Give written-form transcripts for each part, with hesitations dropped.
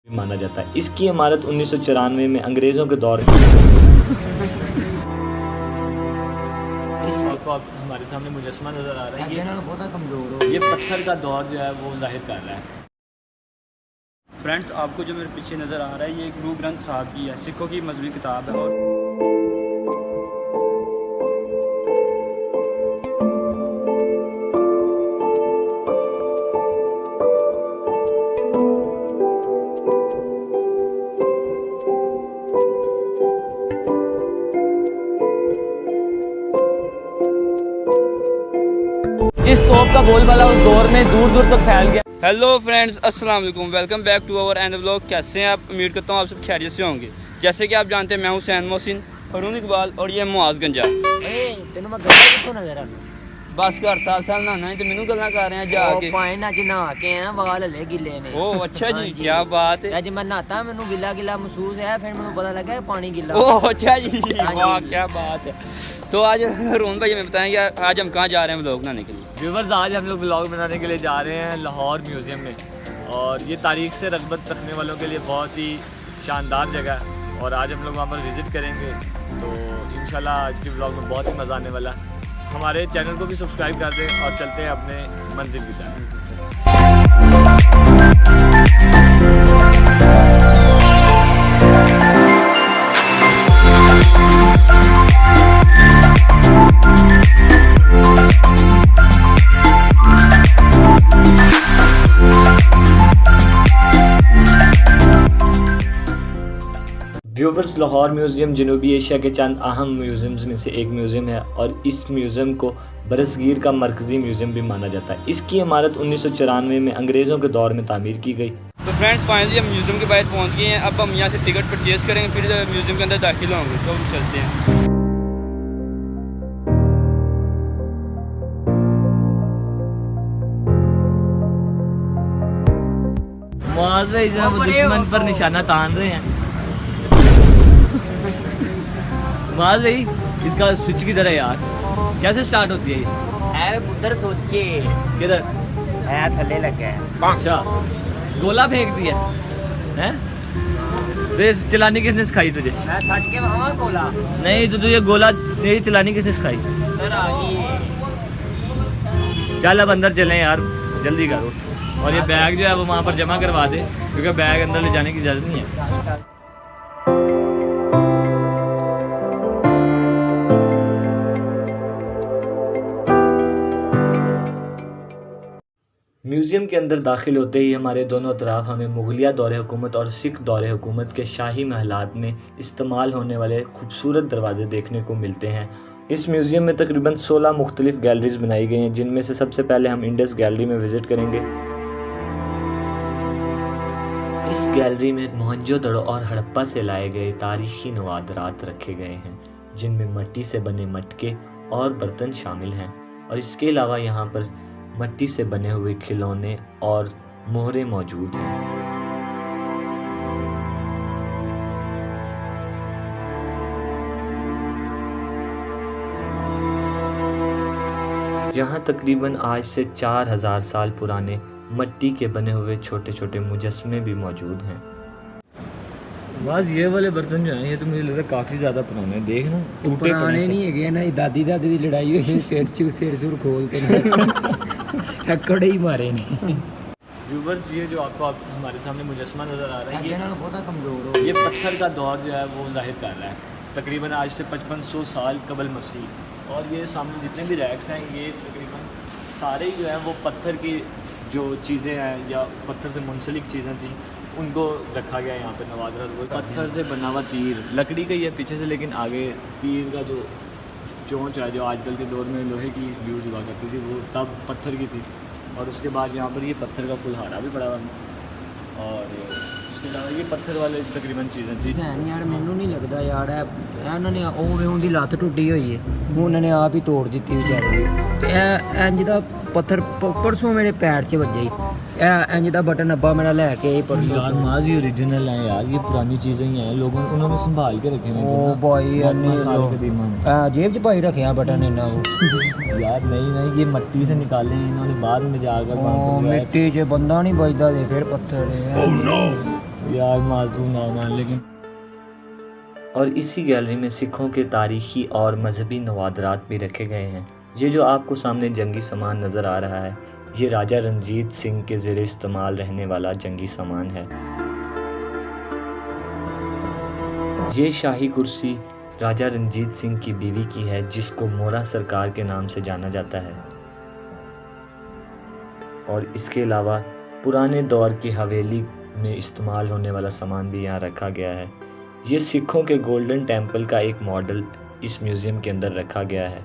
माना जाता है। इसकी इमारत 1994 में अंग्रेज़ों के दौर इस वक्त आप हमारे सामने मुजस्समा नज़र आ रहा है। ये बहुत कमज़ोर हो, ये पत्थर का दौर जो है वो ज़ाहिर कर रहा है। फ्रेंड्स, आपको जो मेरे पीछे नज़र आ रहा है ये गुरु ग्रंथ साहब की है, सिखों की मजहबी किताब है। और इस तोप का बोलबाला उस दौर में दूर दूर तक फैल गया। हेलो फ्रेंड्स, अस्सलाम वालेकुम, welcome back to our and vlog. कैसे हैं आप? उम्मीद करता हूँ आप सब खैरियत से होंगे। जैसे कि आप जानते हैं, मैं हुसैन मोहसिन, हरून इकबाल और ये मुआज़ गंजा। तेन मैं गला कितों नजर आना? बस घर साल साल नहाना है तो मैनू गल्लां कर रहे हैं जाके। पानी ना नहा के हैं, वाल हले गिले ने। ओह अच्छा जी, क्या बात है। आज मैं नहाता, मैनू गिला गिला महसूस है, फिर मैनू पता लगा पानी गिला। ओह अच्छा जी, वाह क्या बात है। तो आज हरून भाई हमें बताएं कि आज हम कहाँ जा रहे हैं व्लॉग बनाने के लिए। व्यूवर्स, आज हम लोग व्लॉग बनाने के लिए जा रहे हैं लाहौर म्यूज़ियम में, और ये तारीख से रग़बत रखने वालों के लिए बहुत ही शानदार जगह है, और आज हम लोग वहाँ पर विज़िट करेंगे। तो इंशाल्लाह आज के व्लॉग में बहुत ही मज़ा आने वाला है। हमारे चैनल को भी सब्सक्राइब कर दें और चलते हैं अपने मंजिल की तरफ। व्यूवर्स, लाहौर म्यूज़ियम जनूबी एशिया के चंद अहम म्यूज़ियम्स में से एक म्यूज़ियम है, और इस म्यूज़ियम को बरसगीर का मरकज़ी म्यूज़ियम भी माना जाता है। इसकी इमारत 1994 में अंग्रेज़ों के दौर में तामीर की गई। तो फ्रेंड्स, फाइनली हम म्यूज़ियम के बाहर पहुँच गए हैं। अब हम यहाँ से टिकट परचेज़ करेंगे, फिर म्यूज़ियम के अंदर दाखिल होंगे। तो हम चलते हैं। मुआज़ भाई जो है वो दुश्मन पर निशाना तान रहे हैं। मुआज़ भाई, इसका स्विच किधर है यार? कैसे स्टार्ट होती है ये? है उधर सोचे, किधर है थल्ले लगा है। अच्छा, गोला फेंक दिया है? तो ये चलानी किसने सिखाई तुझे? मैं सट के वहां कोला नहीं, तो तुझे गोला ये चलानी किसने सिखाई? उधर आ गई। चल अब अंदर चलें यार, जल्दी करो। और ये बैग जो है वो वहाँ पर जमा करवा दे, क्योंकि बैग अंदर ले जाने की इजाज़त नहीं है। म्यूज़ियम के अंदर दाखिल होते ही हमारे दोनों तरफ हमें मुगलिया दौर हुकूमत और सिख दौर हुकूमत के शाही महलात में इस्तेमाल होने वाले खूबसूरत दरवाज़े देखने को मिलते हैं। इस म्यूज़ियम में तकरीबन 16 मुख्तलिफ गैलरीज बनाई गई हैं, जिनमें से सबसे पहले हम इंडस गैलरी में विज़िट करेंगे। इस गैलरी में मोहनजोदड़ो और हड़प्पा से लाए गए तारीख़ी नवादरात रखे गए हैं, जिनमें मिट्टी से बने मटके और बर्तन शामिल हैं, और इसके अलावा यहाँ पर मिट्टी से बने हुए खिलौने और मोहरे मौजूद हैं। यहाँ तकरीबन आज से 4000 साल पुराने मिट्टी के बने हुए छोटे छोटे मुजस्समे भी मौजूद हैं। बस ये वाले बर्तन जो हैं ये तो मुझे लगता है काफ़ी ज़्यादा पुराने हैं। देख ना, टूटे पुराने नहीं है ना, दादी दादी की लड़ाई हुई, सिर सुर खोल के कड़े ही मारे नहीं। व्यूवर्स, ये जो आपको हमारे सामने मुजस्समा नज़र आ रहा है, ये बहुत कमज़ोर हो, ये पत्थर का दौर जो है वो ज़ाहिर कर रहा है, तकरीबन आज से 5500 साल कबल मसीह। और ये सामने जितने भी रैक्स हैं, ये तकरीबन सारे ही जो है वो पत्थर की जो चीज़ें हैं या पत्थर से मुंसलिक चीज़ें थी उनको रखा गया है यहाँ पे नवादरा। पत्थर से बना हुआ तीर, लकड़ी का ही है पीछे से, लेकिन आगे तीर का जो चोंच है जो आजकल के दौर में लोहे की यूज़ हुआ करती थी, वो तब पत्थर की थी। और उसके बाद यहाँ पर ये पत्थर का कुल्हाड़ा भी पड़ा हुआ है, और उसके अलावा ये पत्थर वाले तकरीबन चीज़ें थी। यार मैनू नहीं लगता यार इन्होंने उवें उनकी लत्त टुटी हुई है, उन्होंने आप ही तोड़ दी बेचारे की। तो इंज दा पत्थर परसों मेरे पैर 'च वज्जे ही, इंज दा बटन अब्बा मेरा लैके परसों। यार माज ही ओरिजिनल है यार, ये पुरानी चीज़ें ही हैं, लोगों उन्होंने संभाल के रखे हैं। ओ भाई जेब 'च पाई रखे हैं बटन इन्हों को। यार नहीं, ये मिट्टी से निकाले हैं इन्होंने, बाद में जाकर मिट्टी 'च बंदा नहीं बजदा, फिर पत्थर यार माजूम ना मान लेकिन। और इसी गैलरी में सिखों के तारीखी और मजहबी नवादरात भी रखे गए हैं। ये जो आपको सामने जंगी सामान नज़र आ रहा है, ये राजा रणजीत सिंह के ज़ेरे इस्तेमाल रहने वाला जंगी सामान है। ये शाही कुर्सी राजा रणजीत सिंह की बीवी की है, जिसको मोरा सरकार के नाम से जाना जाता है। और इसके अलावा पुराने दौर की हवेली में इस्तेमाल होने वाला सामान भी यहाँ रखा गया है। ये सिखों के गोल्डन टेम्पल का एक मॉडल इस म्यूज़ियम के अंदर रखा गया है।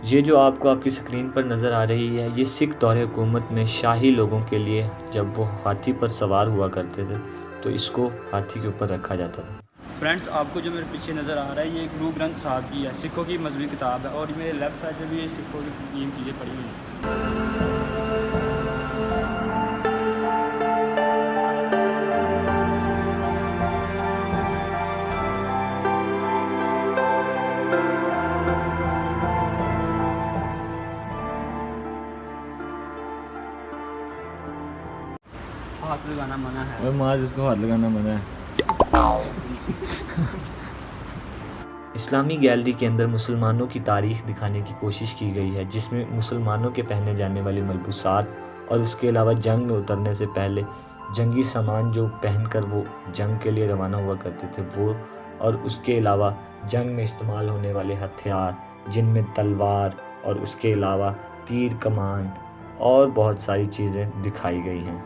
ये जो आपको आपकी स्क्रीन पर नज़र आ रही है, ये सिख दौरे हुकूमत में शाही लोगों के लिए जब वो हाथी पर सवार हुआ करते थे तो इसको हाथी के ऊपर रखा जाता था। फ्रेंड्स, आपको जो मेरे पीछे नज़र आ रहा है ये गुरु ग्रंथ साहिब जी है, सिखों की मजहबी किताब है। और मेरे लेफ्ट साइड पे भी ये सिखों की ये चीज़ें पड़ी हुई हैं। हाथ लगाना मना है। और माज इसको हाथ लगाना मना है। इस्लामी गैलरी के अंदर मुसलमानों की तारीख दिखाने की कोशिश की गई है, जिसमें मुसलमानों के पहने जाने वाले मलबूसात और उसके अलावा जंग में उतरने से पहले जंगी सामान जो पहनकर वो जंग के लिए रवाना हुआ करते थे वो, और उसके अलावा जंग में इस्तेमाल होने वाले हथियार जिनमें तलवार और उसके अलावा तीर कमान और बहुत सारी चीज़ें दिखाई गई हैं।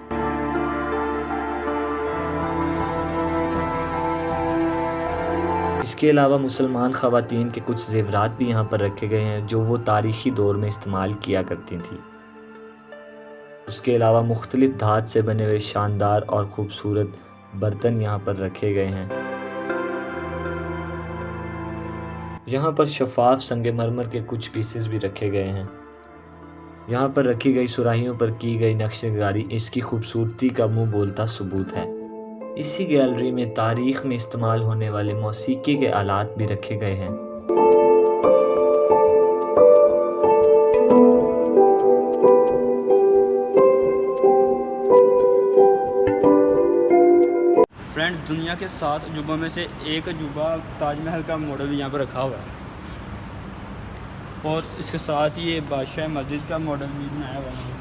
इसके अलावा मुसलमान ख़वातीन के कुछ ज़ेवरात भी यहाँ पर रखे गए हैं जो वो तारीख़ी दौर में इस्तेमाल किया करती थी। उसके अलावा मुख्तलिफ़ धात से बने हुए शानदार और ख़ूबसूरत बर्तन यहाँ पर रखे गए हैं। यहाँ पर शफाफ संगमरमर के कुछ पीसेस भी रखे गए हैं। यहाँ पर रखी गई सुराहियों पर की गई नक्शेदारी इसकी खूबसूरती का मुँह बोलता सबूत है। इसी गैलरी में तारीख़ में इस्तेमाल होने वाले मौसीकी के आलात भी रखे गए हैं। फ्रेंड्स, दुनिया के 7 अजूबों में से एक अजूबा ताजमहल का मॉडल भी यहाँ पर रखा हुआ है। और इसके साथ ही ये बादशाह मस्जिद का मॉडल भी बनाया हुआ है।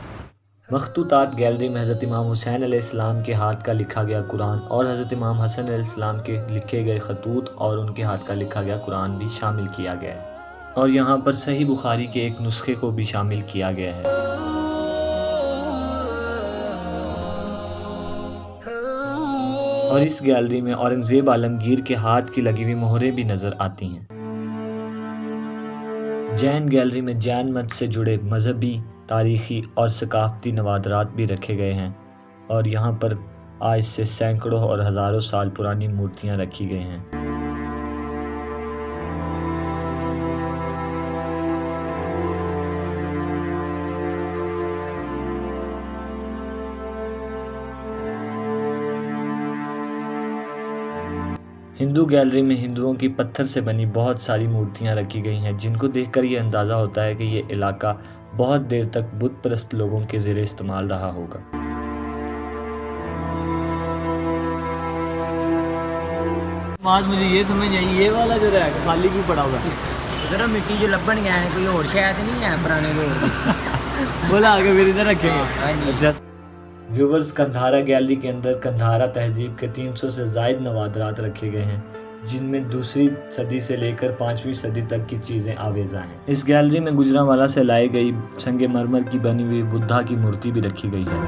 मखतूतात गैलरी में हज़रत इमाम हुसैन अलैहिस्सलाम के हाथ का लिखा गया कुरान और हज़रत इमाम हसन अलैहिस्सलाम के लिखे गए खतूत और उनके हाथ का लिखा गया कुरान भी शामिल किया गया है। और यहाँ पर सही बुखारी के एक नुस्खे को भी शामिल किया गया है। और इस गैलरी में औरंगज़ेब आलमगीर के हाथ की लगी हुई मोहरें भी नज़र आती हैं। जैन गैलरी में जैन मत से जुड़े मजहबी, तारीख़ी और सकाफ़ती नवादरात भी रखे गए हैं। और यहाँ पर आज से सैकड़ों और हज़ारों साल पुरानी मूर्तियाँ रखी गई हैं। हिंदू गैलरी में हिंदुओं की पत्थर से बनी बहुत सारी मूर्तियां रखी गई हैं, जिनको देखकर ये अंदाज़ा होता है कि ये इलाका बहुत देर तक बुत परस्त लोगों के ज़ेरे इस्तेमाल रहा होगा। माज मुझे ये समझ आई, ये वाला जो है खाली क्यों पड़ा हुआ है? इधर मिट्टी जो लब्बन गया है कोई और शायद नहीं है पुराने लोग बोला आगे फिर इधर रखेंगे। हाँ जी। अच्छा, व्यूवर्स, कंधारा गैलरी के अंदर कंधारा तहजीब के 300 से ज़ायद नवादरात रखे गए हैं, जिनमें दूसरी सदी से लेकर 5वीं सदी तक की चीज़ें आवेज़ा हैं। इस गैलरी में गुजरांवाला से लाई गई संगमरमर की बनी हुई बुद्धा की मूर्ति भी रखी गई है।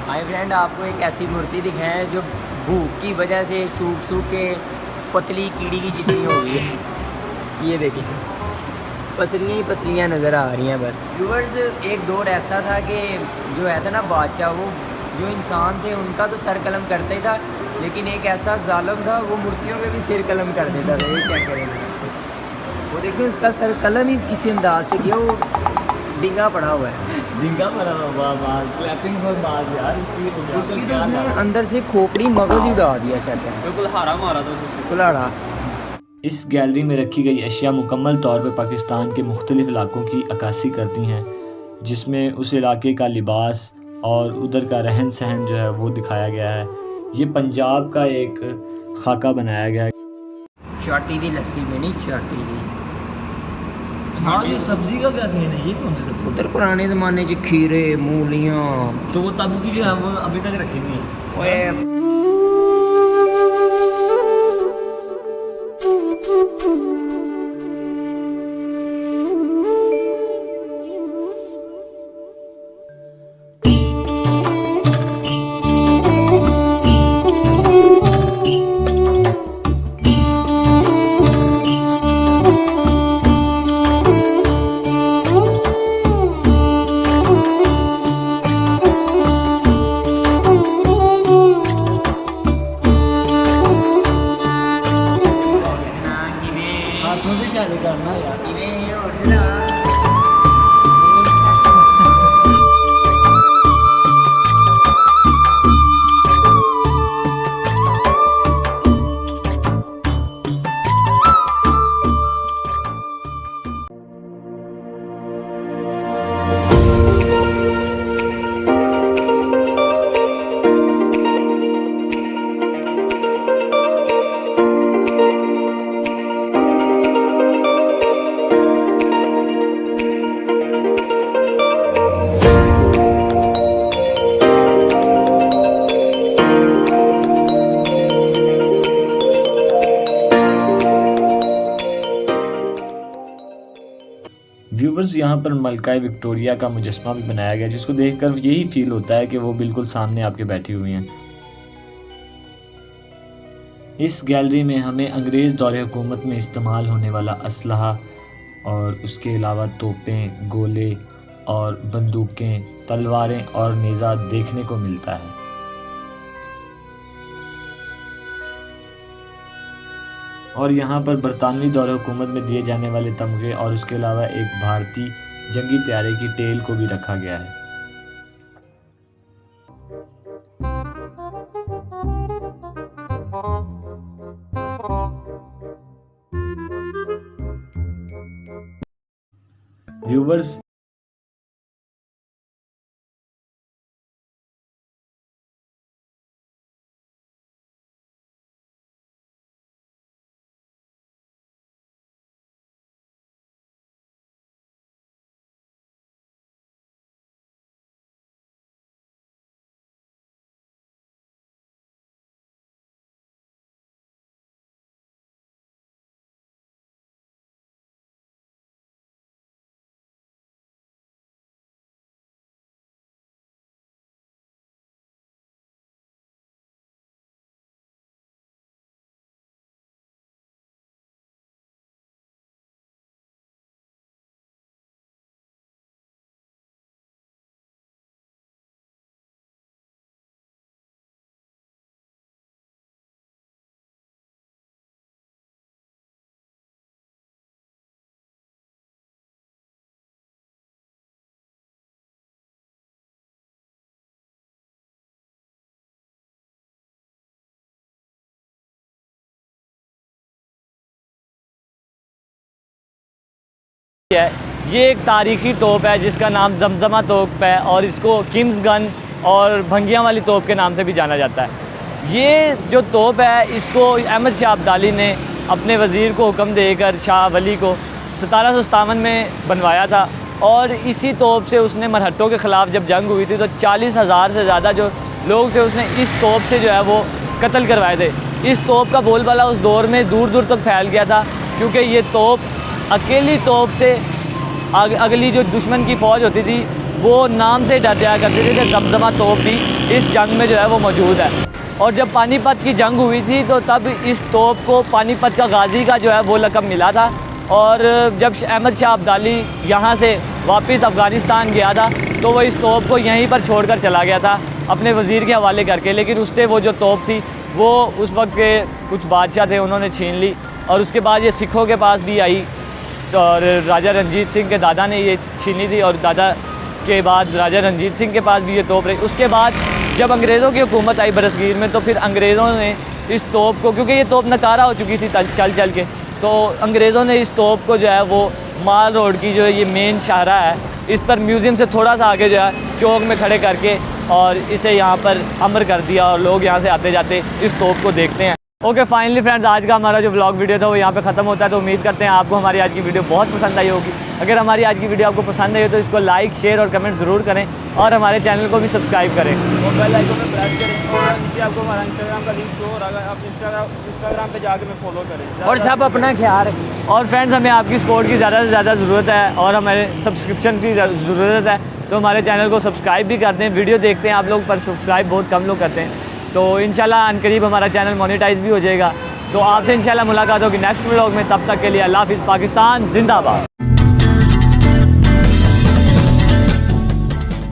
हाय फ्रेंड, आपको एक ऐसी मूर्ति दिखाएं जो भूख की वजह से सूख सूख के पतली कीड़ी की जितनी हो गई है। ये देखिए, पसलियाँ ही पसलियाँ नज़र आ रही हैं बस। व्यूअर्स, एक दौर ऐसा था कि जो है था ना बादशाह, वो जो इंसान थे उनका तो सर कलम करता ही था, लेकिन एक ऐसा जालिम था वो मूर्तियों पे भी सिर कलम कर देता था। ये चेक करें, वो देखिए उसका सर कलम ही किसी अंदाज से किया, वो डिंगा पड़ा हुआ है। डिंगा पड़ा हुआ, माज क्लैपिंग फॉर माज यार। उसकी तो उसने अंदर से खोपड़ी मगज ही उड़ा दिया। चाचा बिल्कुल हारा मारा था उसको, कुल्हाड़ा। इस गैलरी में रखी गई अशिया मुकम्मल तौर पर पाकिस्तान के मुख्तलिफ इलाकों की अक्कासी करती हैं। जिसमें उस इलाके का लिबास और उधर का रहन सहन जो है वो दिखाया गया है। ये पंजाब का एक खाका बनाया गया है। चाटी दी लस्सी में नहीं, चाटी दी। हाँ, ये सब्जी का क्या सीन है? ये कौन सी सब्जी? उधर पुराने ज़माने च खीरे, मूलियाँ, तो वो तब की जो है वो अभी तक रखी हुई है। ओए हाथों से शादी करना यार। व्यूवर्स, यहाँ पर मलका विक्टोरिया का मुजस्मा भी बनाया गया, जिसको देखकर यही फील होता है कि वो बिल्कुल सामने आपके बैठी हुई हैं। इस गैलरी में हमें अंग्रेज़ दौरे हुकूमत में इस्तेमाल होने वाला असलहा और उसके अलावा तोपें, गोले और बंदूकें, तलवारें और नेज़ा देखने को मिलता है। और यहाँ पर बरतानवी दौरे हुकूमत में दिए जाने वाले तमगे और उसके अलावा एक भारतीय जंगी तैयारे की टेल को भी रखा गया है। व्यूवर्स, ये एक तारीखी तोप है जिसका नाम जमजमा तोप है और इसको किम्स गन और भंगियाँ वाली तोप के नाम से भी जाना जाता है। ये जो तोप है इसको अहमद शाह अब्दाली ने अपने वज़ीर को हुक्म देकर शाह वली को 1757 में बनवाया था और इसी तोप से उसने मरहट्टों के ख़िलाफ़ जब जंग हुई थी तो 40,000 से ज़्यादा जो लोग थे उसने इस तोप से जो है वो कत्ल करवाए थे। इस तोप का बोलबाला उस दौर में दूर दूर तक फैल गया था क्योंकि ये तोप अकेली तोप से अगली जो दुश्मन की फ़ौज होती थी वो नाम से डर जाया करती थी कि जमजमा तोप भी इस जंग में जो है वो मौजूद है। और जब पानीपत की जंग हुई थी तो तब इस तोप को पानीपत का गाज़ी का जो है वो लक़ब मिला था और जब अहमद शाह अब्दाली यहाँ से वापस अफ़गानिस्तान गया था तो वो इस तोप को यहीं पर छोड़कर चला गया था अपने वज़ीर के हवाले करके, लेकिन उससे वो जो तोप थी वो उस वक्त के कुछ बादशाह थे उन्होंने छीन ली और उसके बाद ये सिखों के पास भी आई और राजा रंजीत सिंह के दादा ने ये छीनी थी और दादा के बाद राजा रंजीत सिंह के पास भी ये तोप रही। उसके बाद जब अंग्रेज़ों की हुकूमत आई बरसगीर में तो फिर अंग्रेज़ों ने इस तोप को, क्योंकि ये तोप नकारा हो चुकी थी चल चल के, तो अंग्रेज़ों ने इस तोप को जो है वो माल रोड की जो ये मेन शाहरा है इस पर म्यूज़ियम से थोड़ा सा आगे जो है चौक में खड़े करके और इसे यहाँ पर अमर कर दिया और लोग यहाँ से आते जाते इस तोप को देखते हैं। ओके फाइनली फ्रेंड्स, आज का हमारा जो व्लॉग वीडियो था वो यहाँ पे ख़त्म होता है। तो उम्मीद करते हैं आपको हमारी आज की वीडियो बहुत पसंद आई होगी। अगर हमारी आज की वीडियो आपको पसंद आई हो तो इसको लाइक, शेयर और कमेंट ज़रूर करें और हमारे चैनल को भी सब्सक्राइब करें और बेल आइकन पे प्रेस करें और नीचे आपको हमारा इंस्टाग्राम का लिंक शो हो रहा है, आप इंस्टाग्राम पे जाकर मैं फॉलो करें और सब अपना ख्याल रखें। और फ्रेंड्स, हमें आपकी सपोर्ट की ज़्यादा से ज़्यादा ज़रूरत है और हमारे सब्सक्रिप्शन की ज़रूरत है। तो हमारे चैनल को सब्सक्राइब भी करते हैं। वीडियो देखते हैं आप लोग पर सब्सक्राइब बहुत कम लोग करते हैं। तो इंशाल्लाह अनकरीब हमारा चैनल मोनेटाइज भी हो जाएगा। तो आपसे इंशाल्लाह मुलाकात होगी नेक्स्ट व्लॉग में। तब तक के लिए अल्लाह हाफिज़। पाकिस्तान जिंदाबाद।